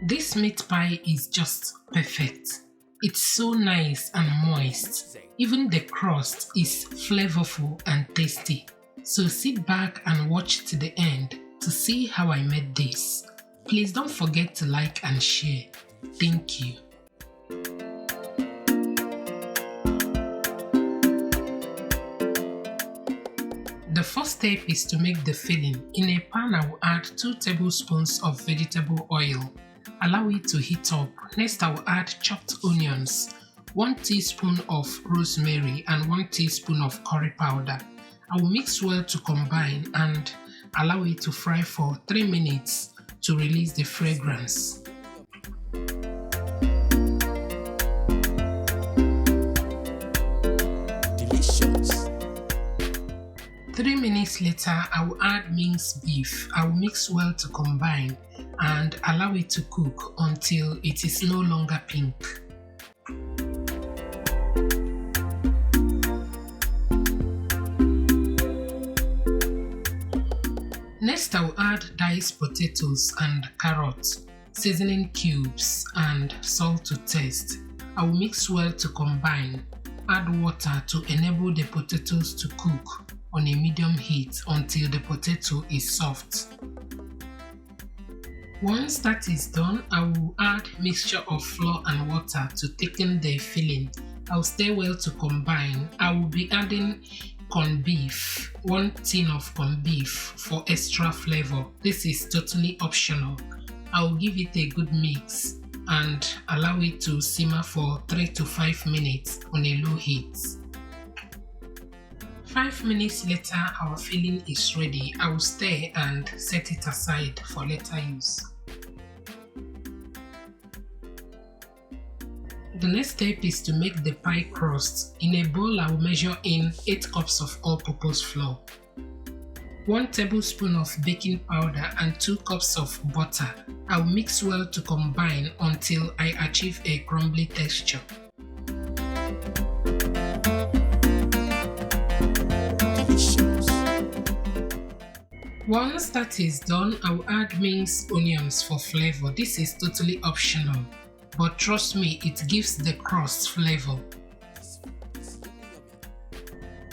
This meat pie is just perfect. It's so nice and moist. Even the crust is flavorful and tasty. So sit back and watch to the end to see how I made this. Please don't forget to like and share. Thank you. The first step is to make the filling. In a pan, I will add 2 tablespoons of vegetable oil. Allow it to heat up. Next, I will add chopped onions, 1 teaspoon of rosemary and 1 teaspoon of curry powder. I will mix well to combine and allow it to fry for 3 minutes to release the fragrance. Delicious. 3 minutes later, I will add minced beef. I will mix well to combine and allow it to cook until it is no longer pink. Next, I will add diced potatoes and carrots, seasoning cubes and salt to taste. I will mix well to combine. Add water to enable the potatoes to cook on a medium heat until the potato is soft. Once that is done, I will add mixture of flour and water to thicken the filling. I will stir well to combine. I will be adding corned beef, 1 tin of corned beef for extra flavor. This is totally optional. I will give it a good mix and allow it to simmer for 3 to 5 minutes on a low heat. 5 minutes later, our filling is ready. I will stir and set it aside for later use. The next step is to make the pie crust. In a bowl, I will measure in 8 cups of all-purpose flour, 1 tablespoon of baking powder and 2 cups of butter. I will mix well to combine until I achieve a crumbly texture. Once that is done, I will add minced onions for flavor. This is totally optional, but trust me, it gives the crust flavor.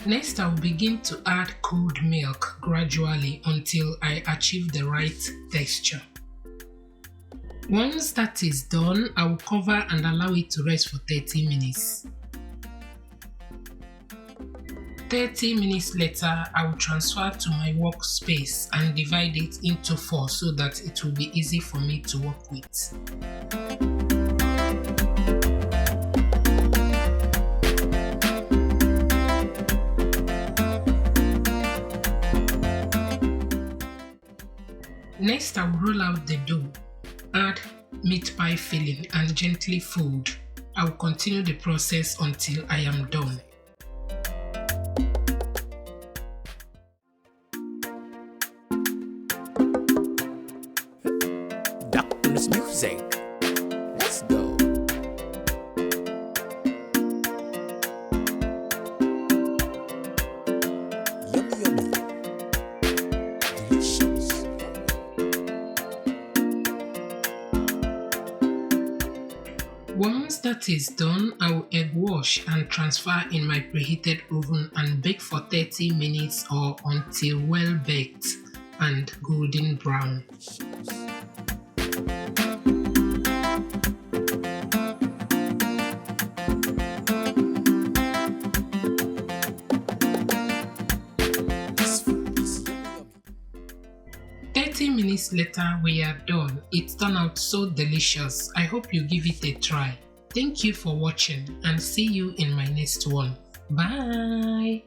Next, I will begin to add cold milk gradually until I achieve the right texture. Once that is done, I will cover and allow it to rest for 30 minutes. 30 minutes later, I will transfer to my workspace and divide it into 4 so that it will be easy for me to work with. Next, I will roll out the dough, add meat pie filling and gently fold. I will continue the process until I am done. Doctor's music. Let's go. Yummy, yummy. Delicious. Once that is done, I will egg wash and transfer in my preheated oven and bake for 30 minutes or until well baked and golden brown. Minutes later, we are done. It turned out so delicious. I hope you give it a try. Thank you for watching and see you in my next one. Bye.